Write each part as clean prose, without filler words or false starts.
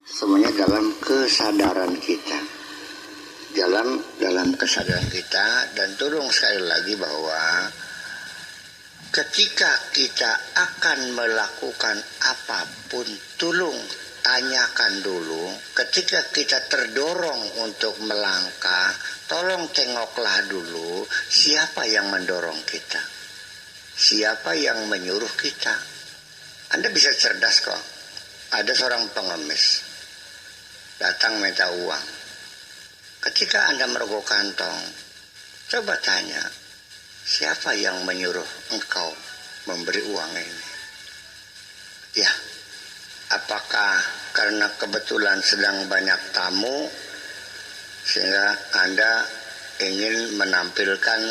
Semuanya dalam kesadaran kita. Dalam kesadaran kita, dan tolong sekali lagi bahwa ketika kita akan melakukan apapun, tolong tanyakan dulu. Ketika kita terdorong untuk melangkah, tolong tengoklah dulu siapa yang mendorong kita, siapa yang menyuruh kita. Anda bisa cerdas kok. Ada seorang pengemis datang minta uang. Ketika Anda merogoh kantong, coba tanya, siapa yang menyuruh engkau memberi uang ini? Ya, apakah karena kebetulan sedang banyak tamu sehingga Anda ingin menampilkan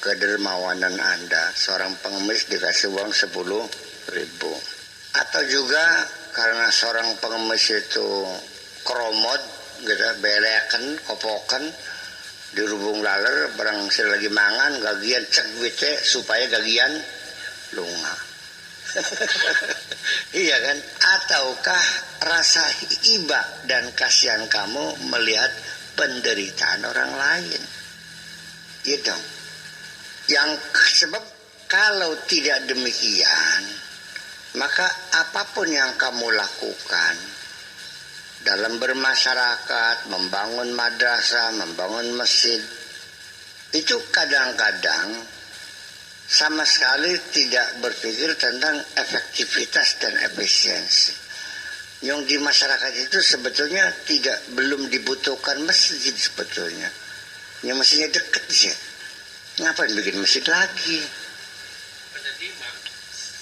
kedermawanan Anda? Seorang pengemis dikasih uang 10.000. Atau juga karena seorang pengemis itu kromot, gitu, belekan, kopokan, dirubung laler, barang lagi mangan, gagian cek wite supaya gagian lunga. Iya kan? Ataukah rasa iba dan kasihan kamu melihat penderitaan orang lain? Iya dong. Yang sebab kalau tidak demikian, maka apapun yang kamu lakukan dalam bermasyarakat, membangun madrasah, membangun masjid, itu kadang-kadang sama sekali tidak berpikir tentang efektivitas dan efisiensi. Yang di masyarakat itu sebetulnya belum dibutuhkan masjid sebetulnya. Yang masjidnya dekat sih. Ngapain bikin masjid lagi?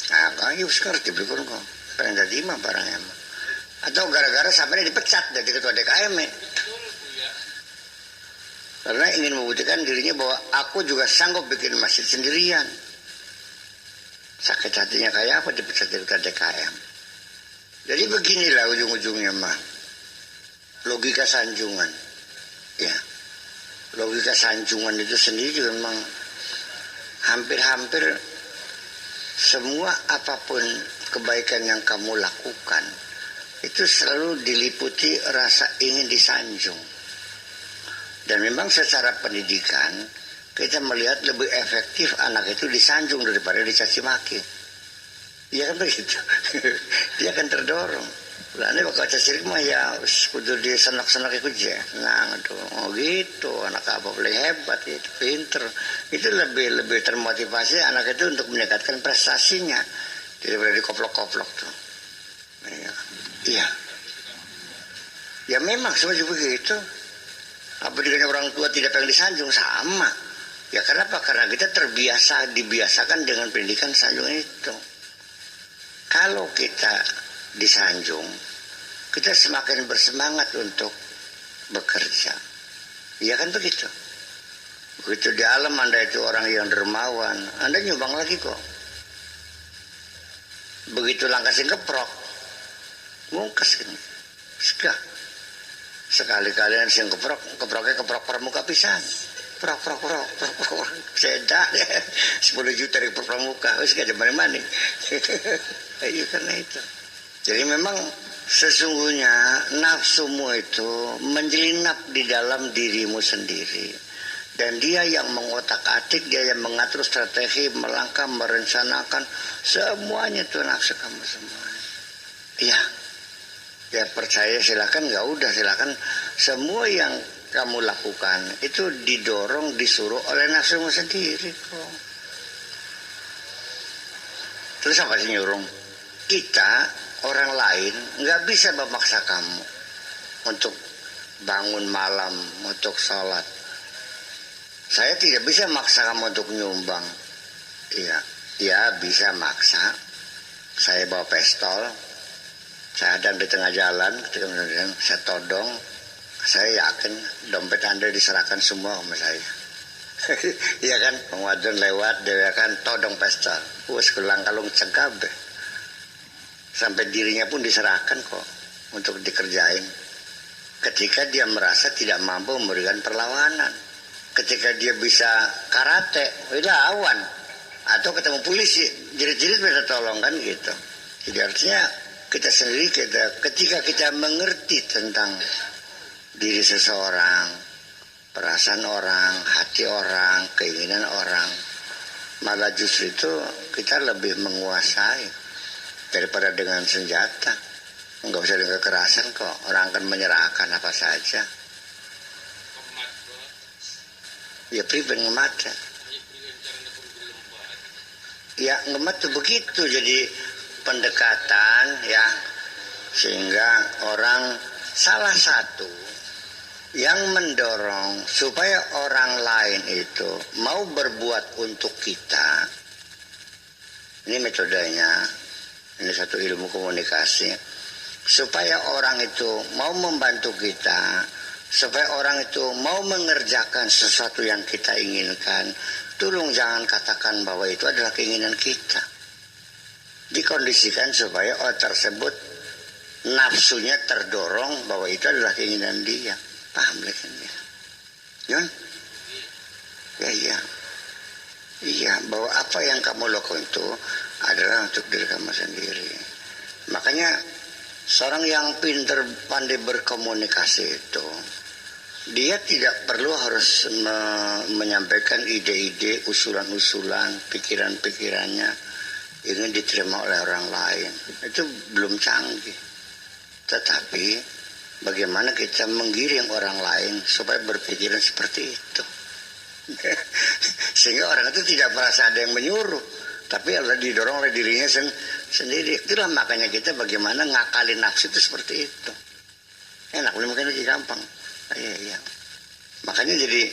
Nah, kan yuk sekarang dibeli kok. Pengen jadi imam barangnya. Atau gara-gara sampai dipecat dari ketua DKM. Karena ingin membuktikan dirinya bahwa aku juga sanggup bikin masjid sendirian. Sakit hatinya kayak apa dipecat dari ketua DKM. Jadi beginilah ujung-ujungnya mah. Logika sanjungan. Ya. Logika sanjungan itu sendiri juga memang hampir-hampir semua apapun kebaikan yang kamu lakukan itu selalu diliputi rasa ingin disanjung. Dan memang secara pendidikan kita melihat lebih efektif anak itu disanjung daripada dicaci maki. Iya kan begitu. Dia akan terdorong. Lalu bakal caci mah ya kudu disenok-senok ikut ya. Nah, oh gitu, anak apa paling hebat itu, pinter. Itu lebih termotivasi anak itu untuk meningkatkan prestasinya daripada dikoplok-koplok tuh. Iya. Ya memang seperti begitu. Apa dengan orang tua tidak pengen disanjung sama. Ya kenapa? Karena kita dibiasakan dengan pendidikan sanjung itu. Kalau kita disanjung, kita semakin bersemangat untuk bekerja. Iya kan begitu. Begitu di alam Anda itu orang yang dermawan, Anda nyumbang lagi kok. Begitu langkasin keprok, mungkas kan. Sekali-kali yang keproknya keprok permuka pisan. Prok. Sedak 10 juta dari pramuka. Wis gak ada mana-mana. Iya karena itu. Jadi memang sesungguhnya nafsumu itu menjelinap di dalam dirimu sendiri. Dan dia yang mengotak-atik, dia yang mengatur strategi, melangkah, merencanakan. Semuanya itu nafsu kamu semua. Iya. Ya percaya silakan, nggak udah silakan. Semua yang kamu lakukan itu didorong, disuruh oleh nafsumu sendiri kok. Terus apa sih nyuruh? Kita orang lain nggak bisa memaksa kamu untuk bangun malam, untuk sholat. Saya tidak bisa maksa kamu untuk nyumbang. Iya, bisa maksa. Saya bawa pistol. Saya ada di tengah jalan, ketika saya todong, saya yakin dompet Anda diserahkan semua sama saya. Iya kan, penguadun lewat, dia kan todong pistol. Sekelang kalung cengkabe. Sampai dirinya pun diserahkan kok untuk dikerjain. Ketika dia merasa tidak mampu memberikan perlawanan. Ketika dia bisa karate, lawan. Atau ketemu polisi, jerit-jerit bisa tolong kan gitu. Jadi artinya kita sendiri ketika kita mengerti tentang diri seseorang, perasaan orang, hati orang, keinginan orang, malah justru itu kita lebih menguasai daripada dengan senjata. Enggak usah dengan kekerasan kok, orang akan menyerahkan apa saja. Ya pribadi ngemat ya. Ya ngemat tuh begitu, jadi pendekatan ya, sehingga orang salah satu yang mendorong supaya orang lain itu mau berbuat untuk kita, ini metodenya, ini satu ilmu komunikasi, supaya orang itu mau membantu kita, supaya orang itu mau mengerjakan sesuatu yang kita inginkan. Tolong jangan katakan bahwa itu adalah keinginan kita. Dikondisikan supaya orang tersebut nafsunya terdorong bahwa itu adalah keinginan dia. Paham kan ya? Yon? Ya iya. Iya, bahwa apa yang kamu lakukan itu adalah untuk diri kamu sendiri. Makanya seorang yang pintar pandai berkomunikasi itu, dia tidak perlu harus menyampaikan ide-ide, usulan-usulan, pikiran-pikirannya ingin diterima oleh orang lain. Itu belum canggih. Tetapi bagaimana kita menggiring orang lain supaya berpikiran seperti itu. Sehingga orang itu tidak merasa ada yang menyuruh, tapi adalah didorong oleh dirinya sendiri. Itulah makanya kita bagaimana ngakalin nafsu itu seperti itu. Enak, mungkin lebih gampang. Iya. Makanya jadi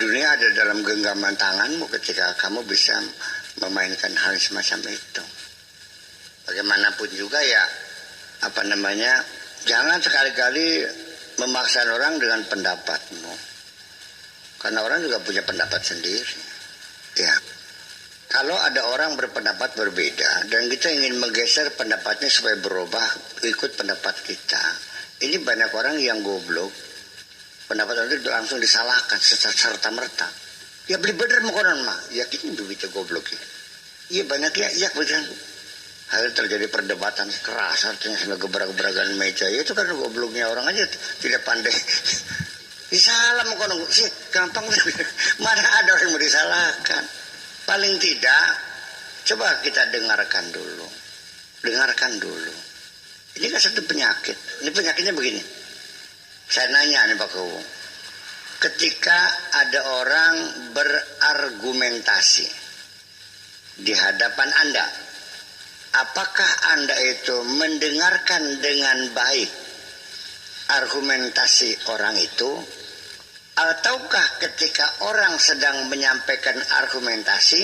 dunia ada dalam genggaman tanganmu ketika kamu bisa memainkan hal semacam itu. Bagaimanapun juga ya, jangan sekali-kali memaksa orang dengan pendapatmu, karena orang juga punya pendapat sendiri. Ya, kalau ada orang berpendapat berbeda dan kita ingin menggeser pendapatnya supaya berubah ikut pendapat kita, ini banyak orang yang goblok. Pendapat itu langsung disalahkan serta merta. Ya beli bener makanan mah, yakin begitu goblok ya. Iya banyak ya betul. Hal terjadi perdebatan keras, artinya sampai gebrak-gebrakan meja. Ya, itu kan gobloknya orang aja tidak pandai. Disalah makanan sih gampang. Mana ada orang yang mau disalahkan. Paling tidak coba kita dengarkan dulu. Ini kan satu penyakit. Ini penyakitnya begini. Saya nanya nih Pak Kewu, ketika ada orang berargumentasi di hadapan Anda, apakah Anda itu mendengarkan dengan baik argumentasi orang itu, ataukah ketika orang sedang menyampaikan argumentasi,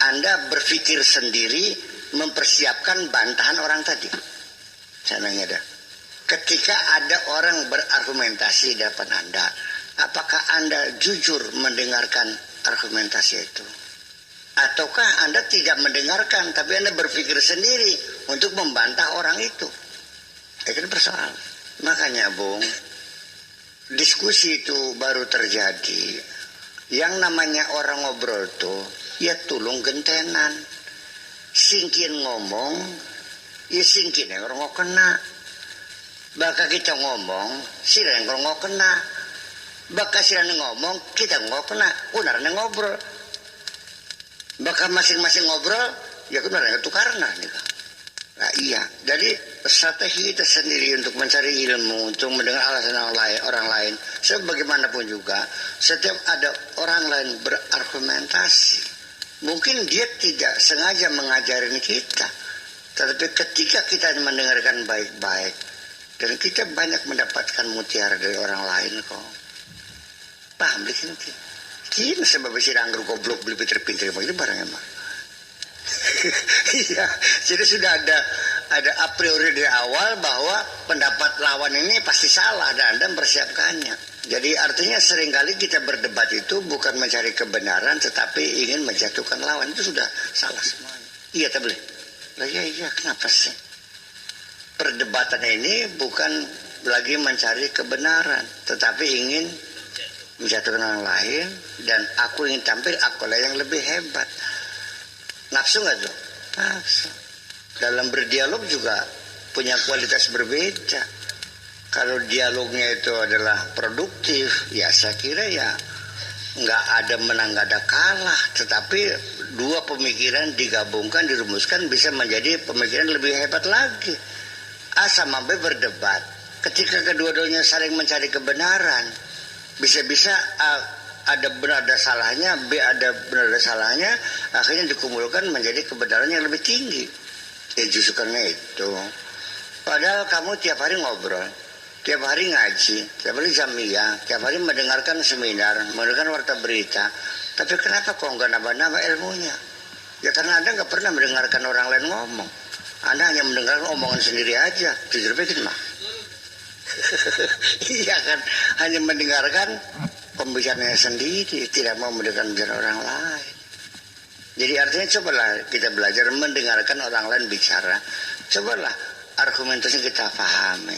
Anda berpikir sendiri mempersiapkan bantahan orang tadi? Saya nanya dah. Ketika ada orang berargumentasi di depan Anda, apakah Anda jujur mendengarkan argumentasi itu? Ataukah Anda tidak mendengarkan, tapi Anda berpikir sendiri untuk membantah orang itu? Itu persoalan. Makanya, Bung, diskusi itu baru terjadi. Yang namanya orang ngobrol tuh, ya tulung gentenan. Singkin ngomong, ya singkin yang orang mau kena. Baka kita ngomong, sila yang ngomong kena. Baka sila ngomong, kita ngomong kena. Unar yang ngobrol. Baka masing-masing ngobrol, ya unar yang tukarna. Nah iya, jadi strategi kita sendiri untuk mencari ilmu, untuk mendengar alasan orang lain. Sebagaimanapun juga, setiap ada orang lain berargumentasi, mungkin dia tidak sengaja mengajarin kita. Tetapi ketika kita mendengarkan baik-baik, dan kita banyak mendapatkan mutiara dari orang lain kok. Paham bikin itu? Kini sebab si anggur goblok beli pinter-pinter begitu barangnya mah. Iya, jadi sudah ada a priori dari awal bahwa pendapat lawan ini pasti salah dan Anda mempersiapkannya. Jadi artinya seringkali kita berdebat itu bukan mencari kebenaran tetapi ingin menjatuhkan lawan, itu sudah salah semuanya. Iya tak boleh. Lah iya kenapa sih? Perdebatan ini bukan lagi mencari kebenaran, tetapi ingin menjatuhkan orang lain, dan aku ingin tampil akulah yang lebih hebat. Nafsu nggak tuh? Nafsu. Dalam berdialog juga punya kualitas berbeda. Kalau dialognya itu adalah produktif, ya saya kira ya nggak ada menang nggak ada kalah, tetapi dua pemikiran digabungkan dirumuskan bisa menjadi pemikiran lebih hebat lagi. A sama B berdebat, ketika kedua-duanya saling mencari kebenaran, bisa-bisa A ada benar ada salahnya, B ada benar ada salahnya, akhirnya dikumpulkan menjadi kebenaran yang lebih tinggi. Ya justru karena itu, padahal kamu tiap hari ngobrol, tiap hari ngaji, tiap hari jamiah, tiap hari mendengarkan seminar, mendengarkan warta berita. Tapi kenapa kok nggak nambah-nambah ilmunya? Ya karena Anda nggak pernah mendengarkan orang lain ngomong. Anda hanya mendengarkan omongan sendiri aja. Jujur begitu mah. Iya kan, hanya mendengarkan pembicaranya sendiri, tidak mau mendengarkan bicara orang lain. Jadi artinya cobalah kita belajar mendengarkan orang lain bicara. Cobalah argumentasi kita pahami.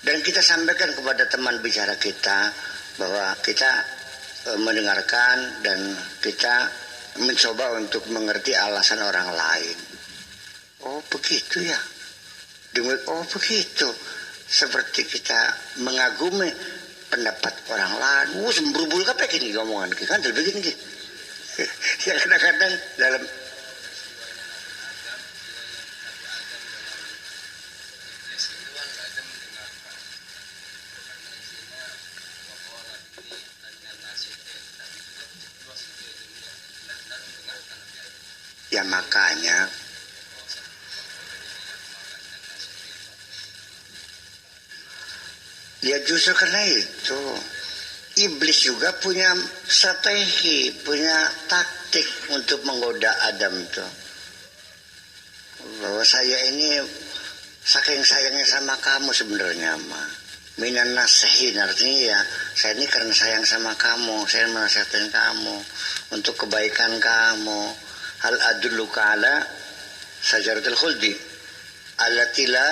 Dan kita sampaikan kepada teman bicara kita bahwa kita mendengarkan dan kita mencoba untuk mengerti alasan orang lain. Oh begitu ya. Oh begitu. Seperti kita mengagumi pendapat orang lain. Semburu-buru apa gini ngomongan kan begini gitu. Ya kadang-kadang dalam ya makanya ya justru karena itu iblis juga punya strategi, punya taktik untuk menggoda Adam itu. Bahwa saya ini saking sayangnya sama kamu sebenarnya mah. Minan nasihin artinya ya saya ini karena sayang sama kamu, saya menasihatin kamu untuk kebaikan kamu. Hal adulluka ala sajaratul khuldi allati la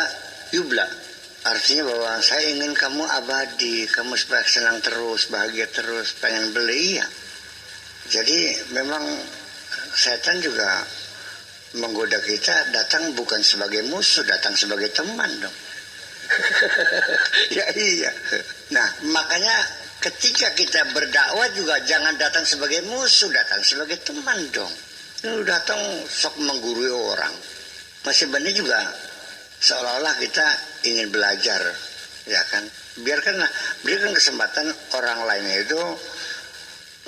yubla. Artinya bahwa saya ingin kamu abadi, kamu supaya senang terus, bahagia terus, pengen beli ya. Jadi memang setan juga menggoda kita datang bukan sebagai musuh, datang sebagai teman dong. Ya iya. Nah makanya ketika kita berdakwah juga jangan datang sebagai musuh, datang sebagai teman dong. Lu datang sok menggurui orang. Masih benar juga seolah-olah kita ingin belajar, ya kan? Berikan kesempatan orang lain itu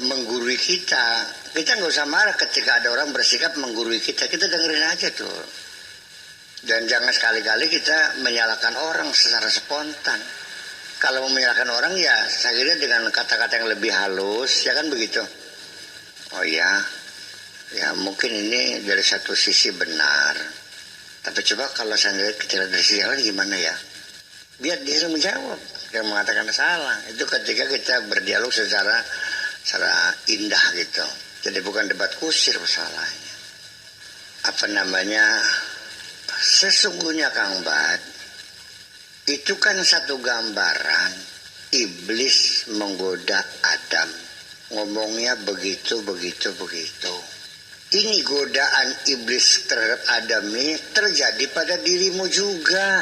menggurui kita. Kita nggak usah marah ketika ada orang bersikap menggurui kita. Kita dengerin aja tuh. Dan jangan sekali-kali kita menyalahkan orang secara spontan. Kalau mau menyalahkan orang ya saya kira dengan kata-kata yang lebih halus, ya kan begitu. Oh ya, ya mungkin ini dari satu sisi benar. Tapi coba kalau saya lihat dari sisi lain gimana ya? Biar dia menjawab, dia mengatakan salah. Itu ketika kita berdialog secara indah gitu. Jadi bukan debat kusir masalahnya. Apa namanya? Sesungguhnya Kang Bad, itu kan satu gambaran iblis menggoda Adam. Ngomongnya begitu. Ini godaan iblis terhadap Adam ini terjadi pada dirimu juga.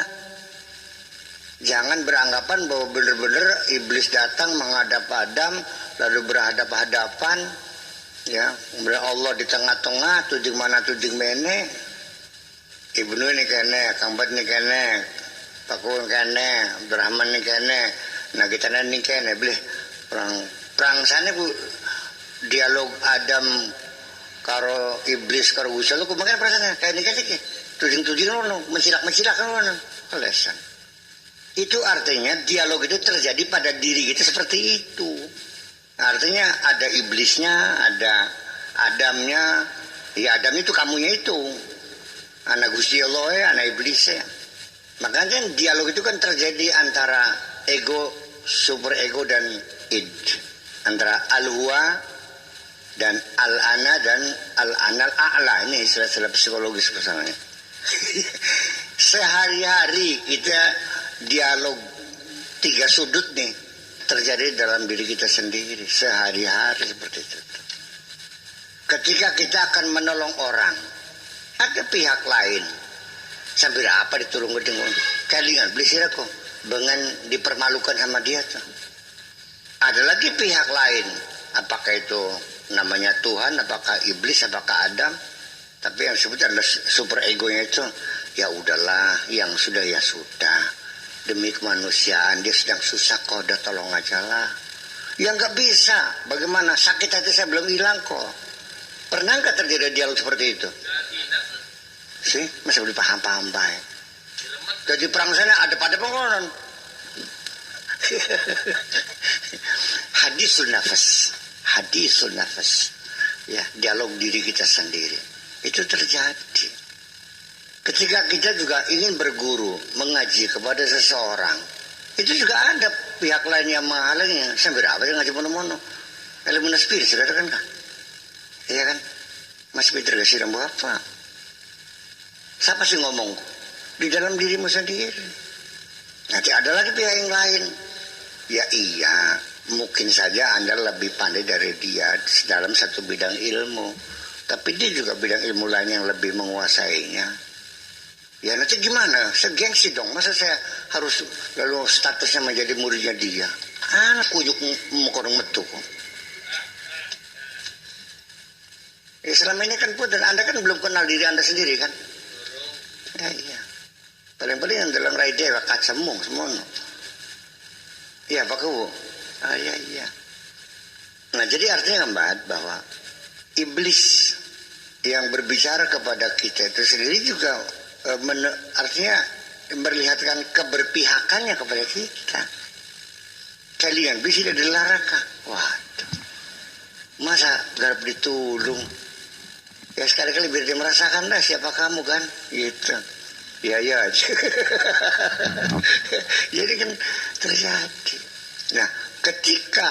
Jangan beranggapan bahwa benar-benar iblis datang menghadap Adam lalu berhadap-hadapan, ya, kemudian Allah di tengah-tengah, tuding mana tuding mene, Ibnu ini kene, Kang Bad ini kene, Pak Kun kene, Abdurrahman ini kene, nah kita ini kene, boleh perang sana bu dialog Adam karo iblis karo Gusti lu kumaha perasaan kayak ini tuding-tuding lo mencilak lo lesan. Itu artinya dialog itu terjadi pada diri kita seperti itu. Artinya ada iblisnya, ada Adamnya. Ya Adam itu kamunya itu. Anak Gusti Allah ya, anak iblisnya. Makanya dialog itu kan terjadi antara ego, super ego dan id. Antara al-huwa dan al-ana dan al-anal a'la. Ini istilah-istilah psikologis bersama. Sehari-hari kita dialog tiga sudut nih terjadi dalam diri kita sendiri. Sehari-hari seperti itu. Ketika kita akan menolong orang, ada pihak lain Sampai apa diturun ke dengung. Kalingan beli sirako. Dengan dipermalukan sama dia tuh. Ada lagi pihak lain. Apakah itu namanya Tuhan, apakah iblis, apakah Adam. Tapi yang disebut adalah super egonya itu. Ya udahlah, yang sudah ya sudah. Demi kemanusiaan, dia sedang susah kok, udah tolong aja lah. Ya nggak bisa. Bagaimana? Sakit hati saya belum hilang kok. Pernah nggak terjadi dialog seperti itu? Sih, masih boleh paham-paham baik. Jadi perang sana ada pada pengeluaran. Hadisul nafas. Ya, dialog diri kita sendiri. Itu terjadi. Ketika kita juga ingin berguru, mengaji kepada seseorang, itu juga ada pihak lain yang menghalangi. Sampai apa yang ngaji mono-mono? Ilmu naspir, saudara kan? Iya kan? Mas Peter gak sih rambu apa? Siapa sih ngomong? Di dalam dirimu sendiri. Nanti ada lagi pihak yang lain. Ya iya, mungkin saja Anda lebih pandai dari dia dalam satu bidang ilmu. Tapi dia juga bidang ilmu lain yang lebih menguasainya. Ya nanti gimana? Segengsi dong. Masa saya harus lalu statusnya menjadi muridnya dia? Anak kujuk mukorong metu. Ya selama ini kan pun dan Anda kan belum kenal diri Anda sendiri kan? Ya iya. Paling-paling yang dalam rai dewa kacamung semono. Iya Pak Kewu. Iya. Nah jadi artinya Mbak bahwa iblis yang berbicara kepada kita itu sendiri juga artinya memperlihatkan keberpihakannya kepada kita. Kalian bisa dilarangkan. Waduh. Masa garap ditulung? Ya sekali-kali biar dia merasakan dah siapa kamu kan. Gitu. Ya aja. Jadi kan terjadi. Nah, ketika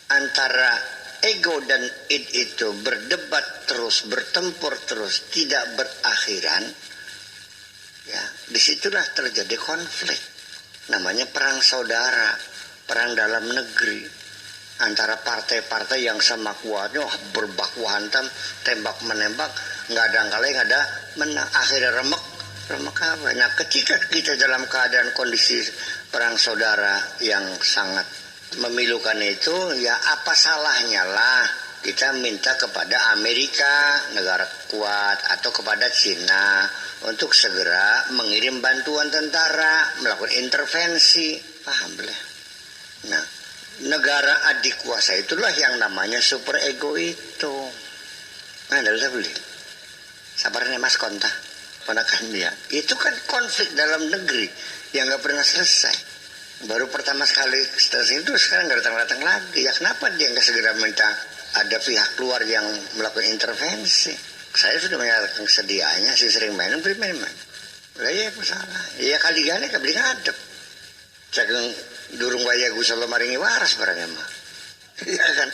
antara ego dan id itu berdebat terus, bertempur terus, tidak berakhiran, ya, disitulah terjadi konflik. Namanya perang saudara, perang dalam negeri antara partai-partai yang sama kuatnya berbaku hantam, tembak menembak, nggak ada angka lain, nggak ada menang, akhirnya remek apa? Nah, ketika kita dalam keadaan kondisi perang saudara yang sangat memilukan itu, ya apa salahnya lah kita minta kepada Amerika, negara kuat, atau kepada Cina untuk segera mengirim bantuan tentara, melakukan intervensi, paham boleh? Nah, negara adik kuasa itulah yang namanya super ego itu. Nah, tidak beli. Sabarnya Mas Konta. Ponakan dia. Itu kan konflik dalam negeri yang nggak pernah selesai. Baru pertama sekali setelah itu sekarang nggak datang lagi. Ya kenapa dia nggak segera minta ada pihak luar yang melakukan intervensi? Saya sudah menyatakan kesediaannya, sih sering main. Lah ya masalah. Ya kali gane kabeli ngadep. Saking durung waya Gusti maringi waras barangnya mah. Iya kan?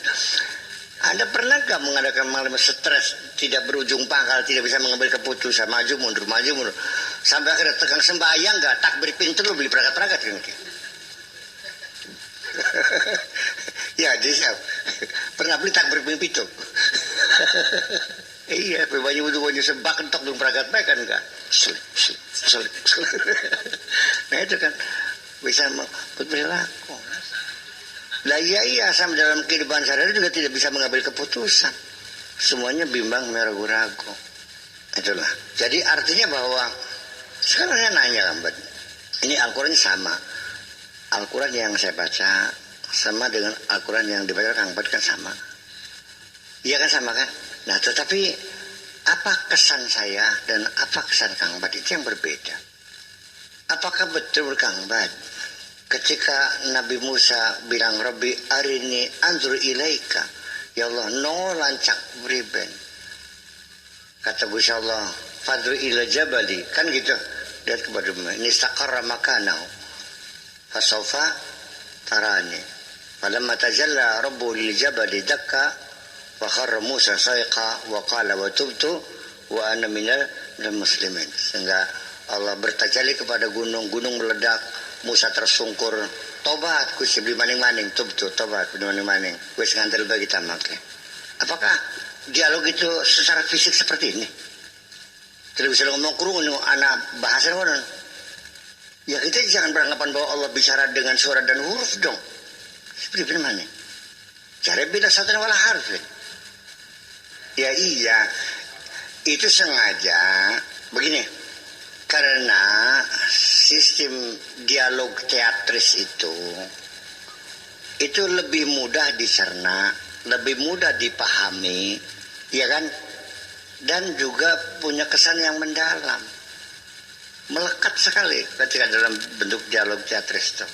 Anda pernah gak mengadakan mengalami stres, tidak berujung pangkal, tidak bisa mengambil keputusan, maju mundur, sampai akhirnya tegang sembahyang gak, takbir pintu lu beli perangkat-perangkat kan? Ya, jadi pernah beli takbir pintu. Iya, banyak butuh sebak entok dong perangkat baik kan enggak? Selik. Nah itu kan bisa berperilaku. Lah iya sama dalam kehidupan sehari-hari juga tidak bisa mengambil keputusan. Semuanya bimbang, ragu-ragu. Itulah. Jadi artinya bahwa sekarang saya nanya Mbak, ini Al-Quran sama. Al-Quran yang saya baca sama dengan Al-Quran yang dibaca Kang Bad kan sama. Iya kan sama kan? Nah tetapi apa kesan saya dan apa kesan Kang Bad itu yang berbeda. Apakah betul Kang Bad ketika Nabi Musa bilang Rabbi arini anzur ilaika, ya Allah no lancak beriben, kata Gusti Allah fadru ila jabali, kan gitu, lihat kepada ini istaqarra makanahu fasawfa tarani falamma tajalla rabbu lil jabali dakka wa kharra Musa saiqa wa qala wa tubtu wa ana minal muslimin. Sehingga Allah bertajalli kepada gunung meledak, Musa tersungkur, tobat Gusti beli maning-maning, tubtu tobat beli maning-maning, wis ngantel bagi tamak. Apakah dialog itu secara fisik seperti ini? Tidak bisa ngomong kurung anak bahasa orang. Ya kita jangan beranggapan bahwa Allah bicara dengan suara dan huruf dong. Seperti mana? Cara beda satu wala harfin. Ya iya, itu sengaja begini. Karena sistem dialog teatris itu lebih mudah dicerna, lebih mudah dipahami, ya kan? Dan juga punya kesan yang mendalam, melekat sekali ketika dalam bentuk dialog teatris itu.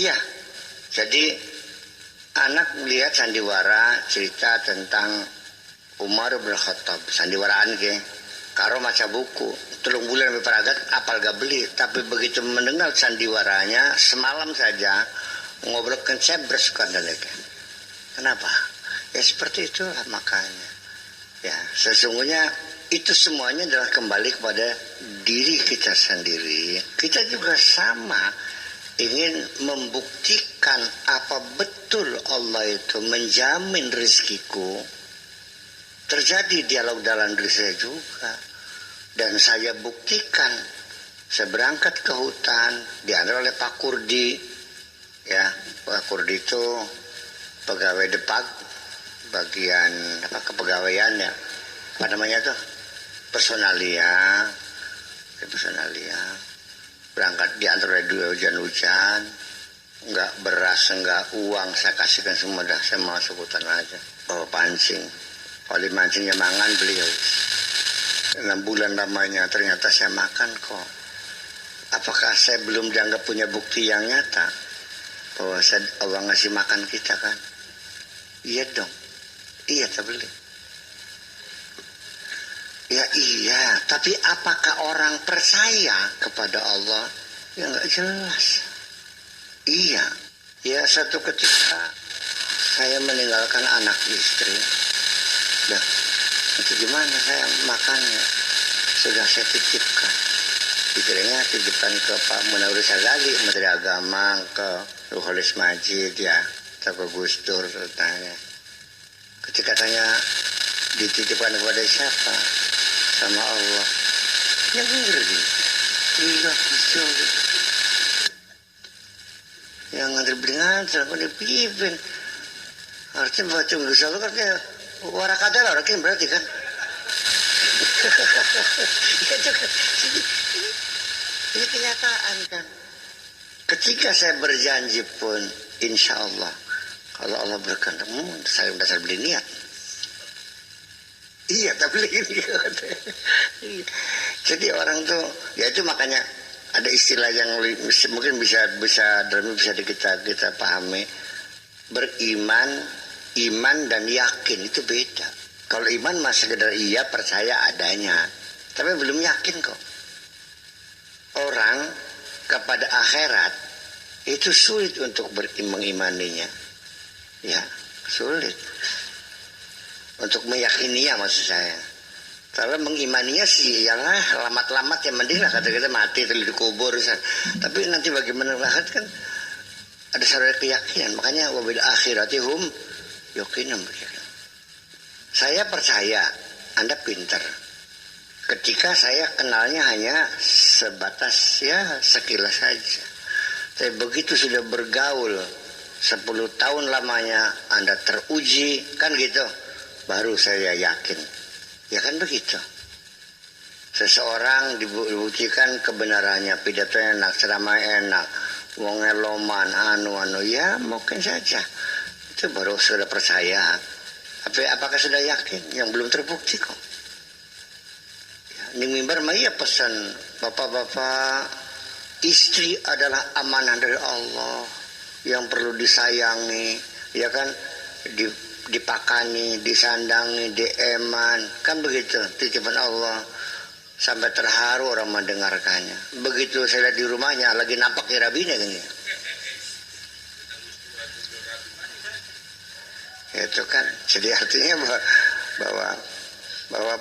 Iya, jadi anak melihat sandiwara cerita tentang Umar bin Khattab, sandiwaraan ke, karo maca buku, 3 bulan berperagat, apal gak beli, tapi begitu mendengar sandiwaranya, semalam saja ngobrolkan saya bersuka dan lega. Kenapa? Ya seperti itulah makanya. Ya, sesungguhnya itu semuanya adalah kembali kepada diri kita sendiri. Kita juga sama ingin membuktikan apa betul Allah itu menjamin rezekiku. Terjadi dialog dalam diri saya juga. Dan saya buktikan, saya berangkat ke hutan, diantar oleh Pak Kurdi. Ya, Pak Kurdi itu pegawai Depag, bagian kepegawaian ya, apa namanya tuh, personalia, berangkat diantar oleh dua hujan-hujan, nggak beras, nggak uang, saya kasihkan semua dah, saya masuk hutan aja, bawa pancing, oleh mancingnya mangan beliau. 6 bulan lamanya ternyata saya makan kok. Apakah saya belum dianggap punya bukti yang nyata bahwa Allah ngasih makan kita kan? Iya dong. Iya tak boleh. Ya iya, tapi apakah orang percaya kepada Allah? Ya nggak jelas. Iya. Ya satu ketika saya meninggalkan anak istri. Dah, itu gimana saya makannya? Sudah saya titipkan. Dikiranya titipkan ke Pak Munawir Sagali, Menteri Agama, ke Ruholis Majid ya, ke Gus Dur tanya. Ketika tanya dititipkan kepada siapa? Sama Allah. Ya ngerti. Iya Gus Dur. Yang ngantar beringan, aku dipimpin. Artinya baca Gus Dur kan kayak warakadar orang berarti kan. Ini kenyataan kan. Ketika saya berjanji pun, insya Allah, kalau Allah berkehendak, saya dasar beli niat. Iya, tak beli ini. Jadi orang tuh, ya itu makanya ada istilah yang mungkin bisa kita pahami. Beriman, iman dan yakin itu beda. Kalau iman masih sekedar iya percaya adanya, tapi belum yakin kok. Orang kepada akhirat itu sulit untuk mengimaninya, ya sulit untuk meyakininya maksud saya. Kalau mengimaninya sih ialah lamat-lamat yang mending lah kata kita mati terus dikubur. Tapi nanti bagaimana akhirat kan ada syarat keyakinan. Makanya wabil akhiratihum yakinun. Saya percaya Anda pintar. Ketika saya kenalnya hanya sebatas ya sekilas saja. Tapi begitu sudah bergaul 10 tahun lamanya Anda teruji kan gitu. Baru saya yakin. Ya kan begitu. Seseorang dibuktikan kebenarannya, pidatonya enak, ceramah enak, wongnya loman, anu ya mungkin saja. Itu baru sudah percaya. Tapi apakah sudah yakin? Yang belum terbukti kok. Ning mimbar mah iya pesan bapak-bapak, istri adalah amanah dari Allah yang perlu disayangi, ya kan, dipakani, disandangi, dieman, kan begitu titipan Allah. Sampai terharu orang mendengarkannya. Begitu saya lihat di rumahnya lagi nampak rabinya gini. Itu kan, jadi artinya bahwa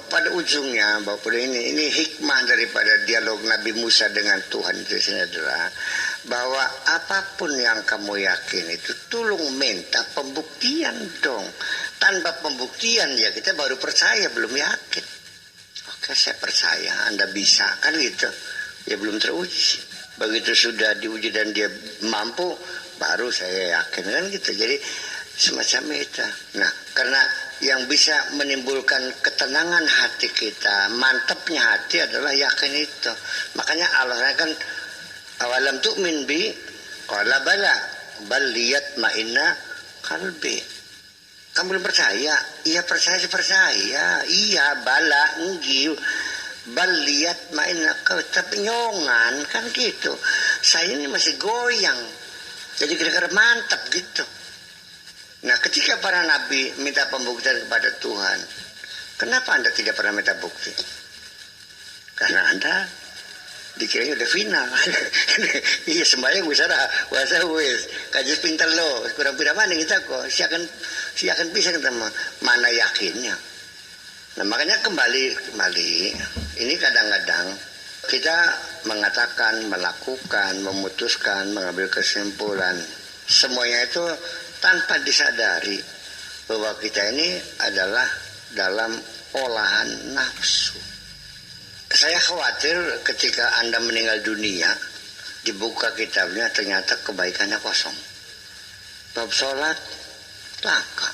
pada ujungnya bahwa ini hikmah daripada dialog Nabi Musa dengan Tuhan itu adalah bahwa apapun yang kamu yakin itu tolong minta pembuktian dong. Tanpa pembuktian ya kita baru percaya belum yakin. Kan saya percaya Anda bisa, kan gitu. Ya belum teruji. Begitu sudah diuji dan dia mampu, baru saya yakin, kan gitu. Jadi semacam itu. Nah, karena yang bisa menimbulkan ketenangan hati kita, mantapnya hati adalah yakin itu. Makanya Allah kan awalam tu'min bi qala bala bal liyatma'inna qalbi. Kamu belum percaya? Iya percaya. Iya bala enggil. Bal liyatma'inna qalbi, tapi nyongan kan gitu. Saya ini masih goyang. Jadi kira-kira mantap gitu. Nah, ketika para nabi minta pembuktian kepada Tuhan, kenapa Anda tidak pernah minta bukti? Karena Anda dikiranya udah final. Iya, sembahyang bisa dah, puasa wis, kajis pintar lo, kurang pintar mana kita kok, si akan bisa kita mana yakinnya. Nah, makanya kembali, ini kadang-kadang kita mengatakan, melakukan, memutuskan, mengambil kesimpulan, semuanya itu tanpa disadari bahwa kita ini adalah dalam olahan nafsu. Saya khawatir ketika Anda meninggal dunia, dibuka kitabnya ternyata kebaikannya kosong. Bab sholat langka,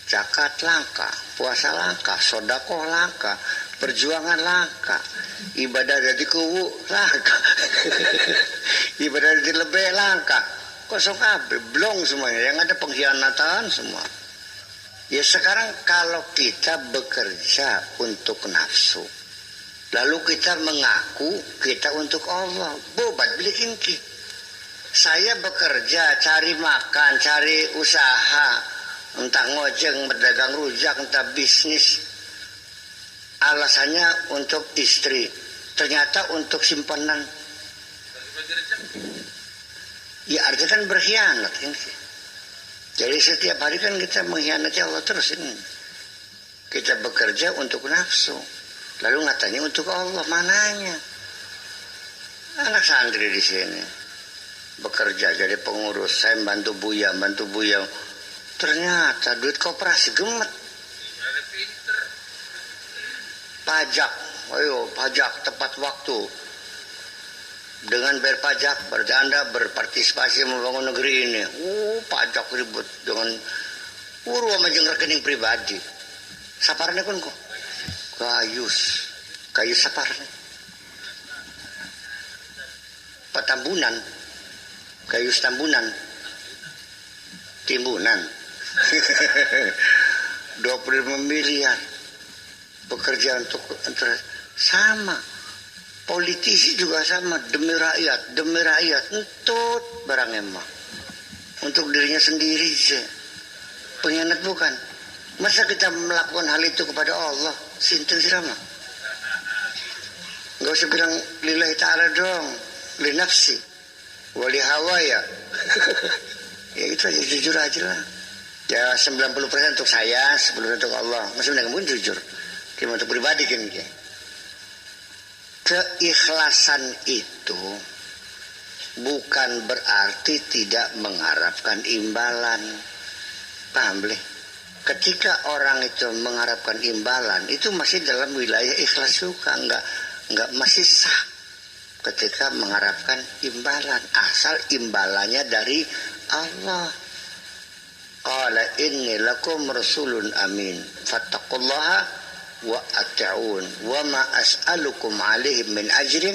zakat langka, puasa langka, sedekah langka, perjuangan langka, ibadah dari kuwu langka, ibadah dari lebih langka. Kosong kabeh, blong semuanya, yang ada pengkhianatan semua. Ya sekarang kalau kita bekerja untuk nafsu, lalu kita mengaku kita untuk Allah, bobat beli kinki. Saya bekerja, cari makan, cari usaha, entah ngojek, berdagang rujak, entah bisnis. Alasannya untuk istri, ternyata untuk simpanan. Ya artinya kan berkhianat ini. Jadi setiap hari kan kita mengkhianati Allah terus ini. Kita bekerja untuk nafsu, lalu ngatanya untuk Allah, mananya? Anak santri di sini bekerja jadi pengurus, saya bantu Buya. Ternyata duit koperasi gemet. Pajak, pajak tepat waktu. Dengan bayar pajak berarti Anda berpartisipasi membangun negeri ini. Pajak ribut dengan sama jeung rekening pribadi. Saparnya pun kok kayus saparnya. Petambunan, kayus tambunan, timbunan. 25 miliar bekerja untuk sama. Politisi juga sama, demi rakyat, entut barang emang. Untuk dirinya sendiri sih. Pengkhianat bukan. Masa kita melakukan hal itu kepada Allah? Sinten sirama. Gak usah bilang lillahi ta'ala dong, li nafsi, wali hawa ya. Ya itu aja, jujur aja lah. Ya 90% untuk saya, 10% untuk Allah. Maksudnya kamu jujur. Cuma untuk pribadi kan. Keikhlasan itu bukan berarti tidak mengharapkan imbalan. Paham boleh? Ketika orang itu mengharapkan imbalan, itu masih dalam wilayah ikhlas juga, enggak masih sah ketika mengharapkan imbalan, asal imbalannya dari Allah. Qala inni lakum rasulun amin fattaqullaha wa ati'un wa ma as'alukum alaihi min ajrin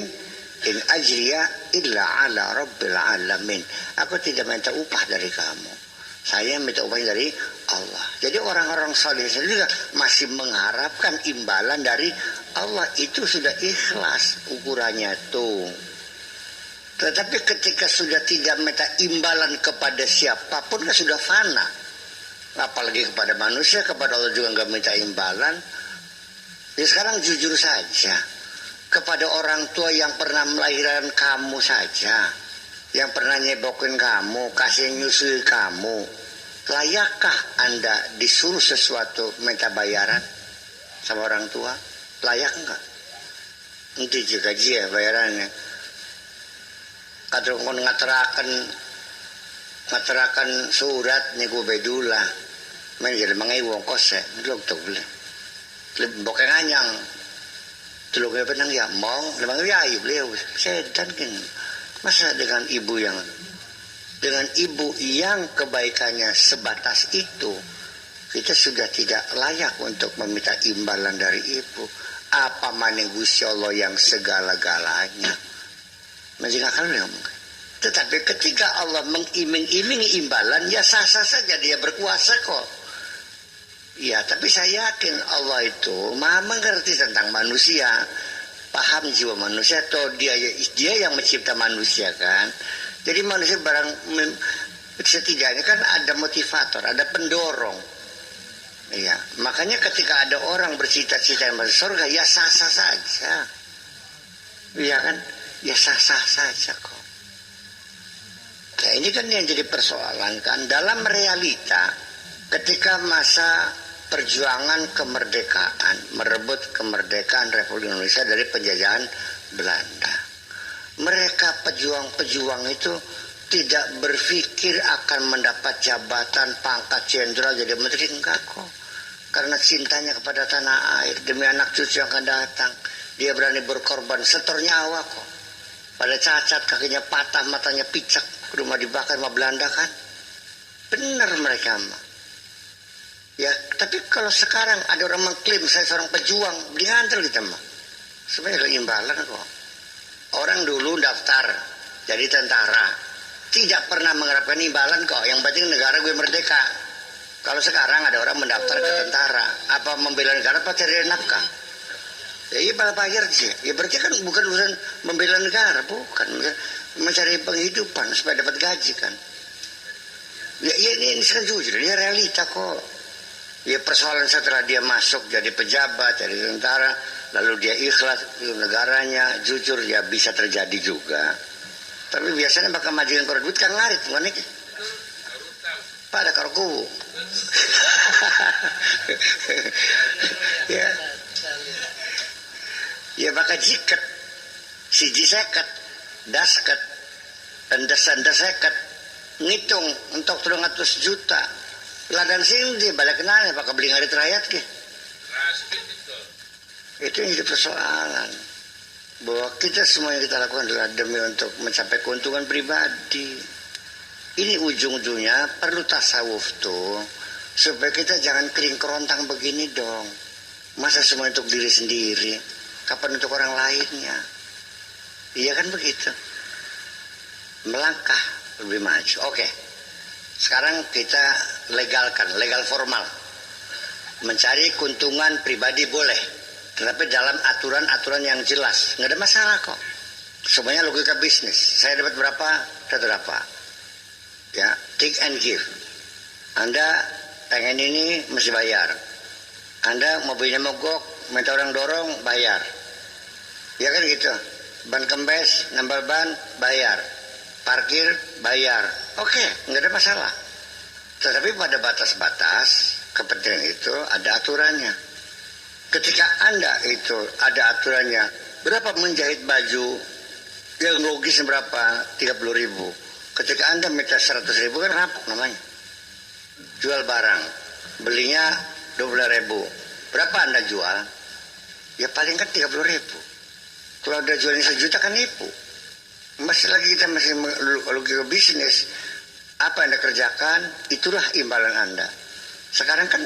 in ajriya illa ala rabbil alamin. Aku tidak minta upah dari kamu, saya minta upah dari Allah. Jadi orang-orang saleh juga masih mengharapkan imbalan dari Allah, itu sudah ikhlas ukurannya tuh. Tetapi ketika sudah tidak minta imbalan kepada siapapun, kan sudah fana. Apalagi kepada manusia, kepada Allah juga nggak minta imbalan. Ya sekarang jujur saja, kepada orang tua yang pernah melahirkan kamu saja, yang pernah nyebokin kamu, kasih nyusui kamu, layakkah Anda disuruh sesuatu minta bayaran sama orang tua? Layak enggak? Nanti juga dia bayarannya. Kadang ngaterakan surat niku bedula, main jadi mangai wong kose, belum tuh boleh. Bokeng anyang Tulungnya penang ya mong, lemang ya ayu beliau sedan kan. Masa dengan ibu yang kebaikannya sebatas itu, kita sudah tidak layak untuk meminta imbalan dari ibu. Apa maning Gusti Allah yang segala-galanya. Masih akal ngomong. Tetapi ketika Allah mengiming-imingi imbalan, ya sah-sah saja dia berkuasa kok. Ya, tapi saya yakin Allah itu maha mengerti tentang manusia, paham jiwa manusia, atau dia yang mencipta manusia kan. Jadi manusia setidaknya kan ada motivator, ada pendorong. Iya, makanya ketika ada orang bercita-cita masuk surga, ya sah-sah saja. Iya kan, ya sah-sah saja kok. Nah, ini kan yang jadi persoalan kan dalam realita ketika masa perjuangan kemerdekaan, merebut kemerdekaan Republik Indonesia dari penjajahan Belanda. Mereka pejuang-pejuang itu tidak berpikir akan mendapat jabatan pangkat jenderal jadi menteri, enggak kok. Karena cintanya kepada tanah air, demi anak cucu yang akan datang, dia berani berkorban setor nyawa kok. Pada cacat, kakinya patah, matanya picak, rumah dibakar sama Belanda kan. Benar mereka mah. Ya, tapi kalau sekarang ada orang mengklaim saya seorang pejuang, beli ngantel kita mah. Sebenarnya imbalan kok. Orang dulu daftar jadi tentara, tidak pernah mengharapkan imbalan kok. Yang penting negara gue merdeka. Kalau sekarang ada orang mendaftar ke tentara, apa membela negara apa cari nafkah? Ya iya bayar sih. Ya berarti kan bukan urusan membela negara, bukan mencari penghidupan supaya dapat gaji kan. Ya ini kan jujur, ini realita kok. Ya persoalan setelah dia masuk jadi pejabat, jadi tentara, lalu dia ikhlas negaranya, jujur ya bisa terjadi juga. Tapi biasanya bakal majuin korban duit kan ngarit, bukan ini? Pada karoku. Ya. Ya bakal jiket, siji seket, dasket, endes seket, ngitung untuk 300 juta. Ladan sini balik kenalnya pakai beli ngarit rakyat ke. Itu yang jadi persoalan. Bahwa kita semua yang kita lakukan adalah demi untuk mencapai keuntungan pribadi. Ini ujung-ujungnya perlu tasawuf tuh supaya kita jangan kering kerontang begini dong. Masa semua untuk diri sendiri, kapan untuk orang lainnya? Iya kan begitu. Melangkah lebih maju. Oke. Sekarang kita legalkan, legal formal. Mencari keuntungan pribadi boleh, tetapi dalam aturan-aturan yang jelas. Nggak ada masalah kok. Semuanya logika bisnis. Saya dapat berapa, dapat berapa. Ya, take and give. Anda pengen ini mesti bayar. Anda mobilnya mogok, minta orang dorong, bayar. Ya kan gitu. Ban kempes, nambal ban, bayar. Parkir, bayar. Oke, nggak ada masalah. Tetapi pada batas-batas kepentingan itu ada aturannya. Ketika Anda itu ada aturannya, berapa menjahit baju yang logis berapa? 30.000. Ketika Anda minta 100.000 kan rampok namanya. Jual barang, belinya 12.000. Berapa Anda jual? Ya paling kan 30.000. Kalau Anda jualnya 1 juta kan nipu. Masih lagi kita masih logika bisnis. Apa Anda kerjakan, itulah imbalan Anda. Sekarang kan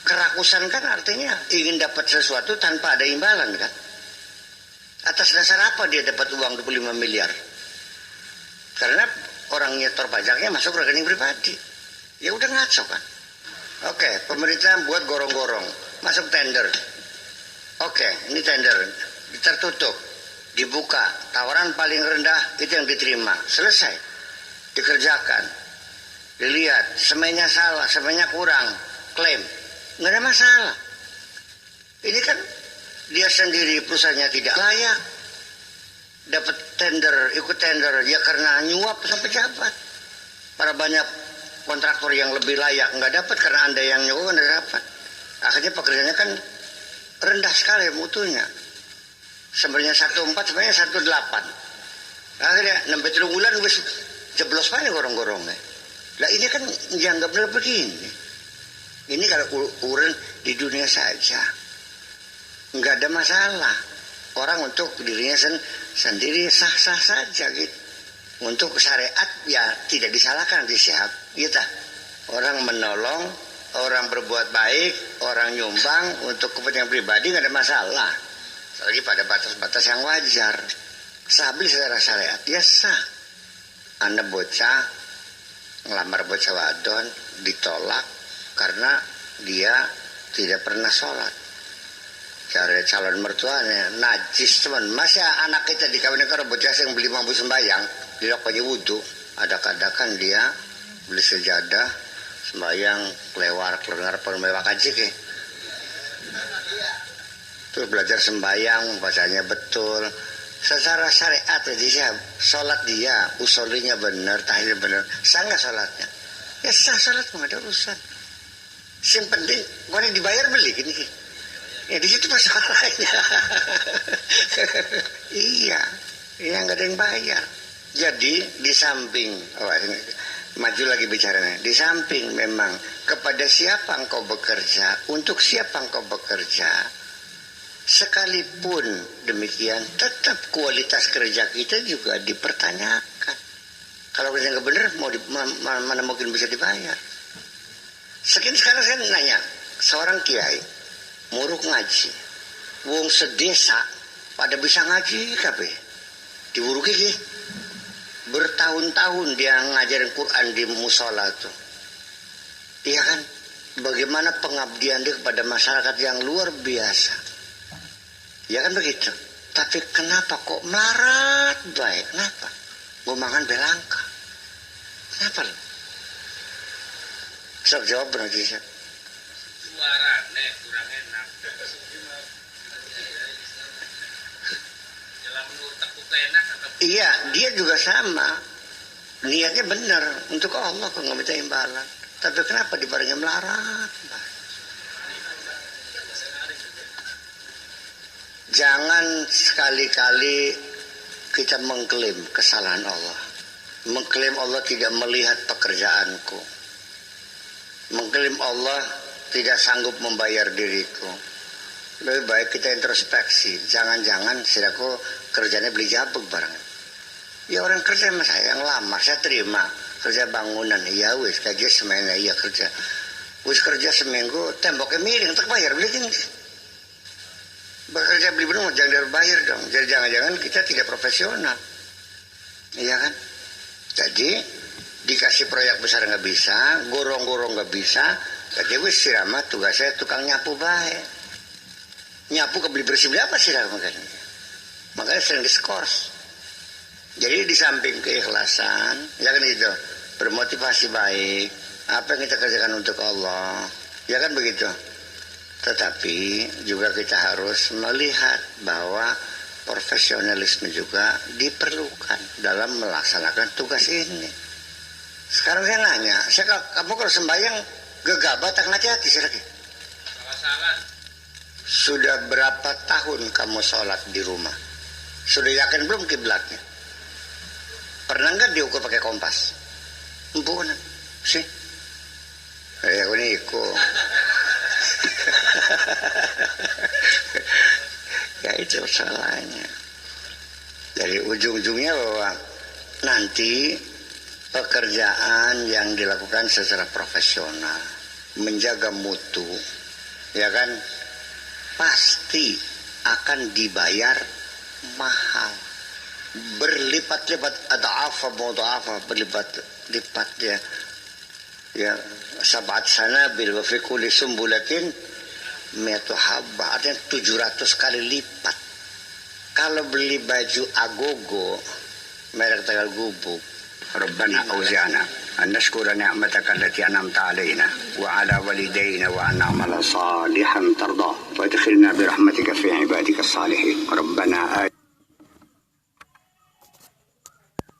kerakusan kan artinya ingin dapat sesuatu tanpa ada imbalan kan. Atas dasar apa dia dapat uang 25 miliar? Karena orang nyetor pajaknya masuk rekening pribadi. Ya udah ngaco kan. Oke, pemerintah buat gorong-gorong, masuk tender. Oke, ini tender tertutup, dibuka, tawaran paling rendah itu yang diterima, selesai, dikerjakan, dilihat, semennya salah, semennya kurang, klaim, nggak ada masalah. Ini kan dia sendiri perusahaannya tidak layak, dapat tender, ikut tender, ya karena nyuap sama pejabat. Para banyak kontraktor yang lebih layak nggak dapat karena Anda yang nyuap nggak dapat. Akhirnya pekerjaannya kan rendah sekali mutunya. Sebenarnya 14, sebenarnya 18. Akhirnya 6 bulan gue jeblos banyak gorong-gorongnya. Lah ini kan dianggap begini. Ini kalau urusan di dunia saja. nggak ada masalah. Orang untuk dirinya sendiri sah-sah saja gitu. Untuk syariat ya tidak disalahkan nanti siap, gitu. Orang menolong, orang berbuat baik, orang nyumbang untuk kepentingan pribadi nggak ada masalah. Lagi pada batas-batas yang wajar. Sabli secara syariat ya sah. Anda bocah ngelamar bocah wadon ditolak karena dia tidak pernah sholat. Cara calon mertuanya najis teman. Masa anak kita dikawinkan karo bocah yang beli mampu sembayang dilakukannya wudhu. Ada-kadakan dia beli sejadah sembayang keluar mewah kaji ke. Terus belajar sembayang bacanya betul. Secara syariat dia sholat dia usulinya benar, tahlil benar. Sah nggak sholatnya? Ya sah sholat nggak ada urusan. Yang penting boleh dibayar beli gini. Ya di situ masalahnya. Iya, nggak ada yang bayar. Jadi di samping, maju lagi bicaranya. Di samping memang kepada siapa engkau bekerja, untuk siapa engkau bekerja, sekalipun demikian, tetap kualitas kerja kita juga dipertanyakan. Kalau kerja nggak benar, mana mungkin bisa dibayar? Sekarang saya nanya, seorang kiai muruk ngaji, wong sedesa pada bisa ngaji tapi diwuruki ki. Bertahun-tahun dia ngajarin Quran di musola tuh. Iya kan? Bagaimana pengabdian dia kepada masyarakat yang luar biasa. Ya kan begitu. Tapi kenapa kok melarat baik? Kenapa? Mau makan belangka. Kenapa lo? Sok jawab berarti saya. Suarane kurang enak. Jalan menurut takut enak atau? Iya, dia juga sama. Niatnya benar untuk Allah kok nggak minta imbalan. Tapi kenapa dibarengnya melarat? Jangan sekali-kali kita mengklaim kesalahan Allah. Mengklaim Allah tidak melihat pekerjaanku. Mengklaim Allah tidak sanggup membayar diriku. Lebih baik kita introspeksi. Jangan-jangan sidaku kerjanya beli jabuk barang. Ya orang kerja sama saya yang lama, saya terima. Kerja bangunan, ya wis kerja semena, iya kerja. Wis kerja seminggu, temboknya miring, tak bayar beli gini. Bekerja beli benar jangan bayar dong. Jadi jangan-jangan kita tidak profesional. Iya kan? Jadi dikasih proyek besar nggak bisa, gorong-gorong nggak bisa. Jadi wis sirama tugas saya tukang nyapu baik. Nyapu kebeli bersih beli apa sih makanya sering diskors. Jadi di samping keikhlasan, ya kan itu bermotivasi baik, apa yang kita kerjakan untuk Allah, ya kan begitu. Tetapi juga kita harus melihat bahwa profesionalisme juga diperlukan dalam melaksanakan tugas ini. Sekarang saya nanya, kamu kalau sembahyang gegabah tak hati-hati sih lagi. Salah. Sudah berapa tahun kamu sholat di rumah? Sudah yakin belum kiblatnya? Pernah nggak diukur pakai kompas? Bukan sih. Aku ini ikut. Ya itu salahnya. Dari ujung-ujungnya bahwa nanti pekerjaan yang dilakukan secara profesional, menjaga mutu, ya kan, pasti akan dibayar mahal, berlipat-lipat, berlipat-lipat ya sabat sana bil wa fi kulli sumbulatin mi'atu habba, artinya 700 kali lipat. Kalau beli baju agogo merek Tegal Gubuk, Rabbana auzi'na an nashkura ni'mataka allati an'amta 'alaina wa 'ala walidayna wa an na'mala salihan tardah wa adkhilna bi rahmatika fi ibadika as-salihin. Rabbana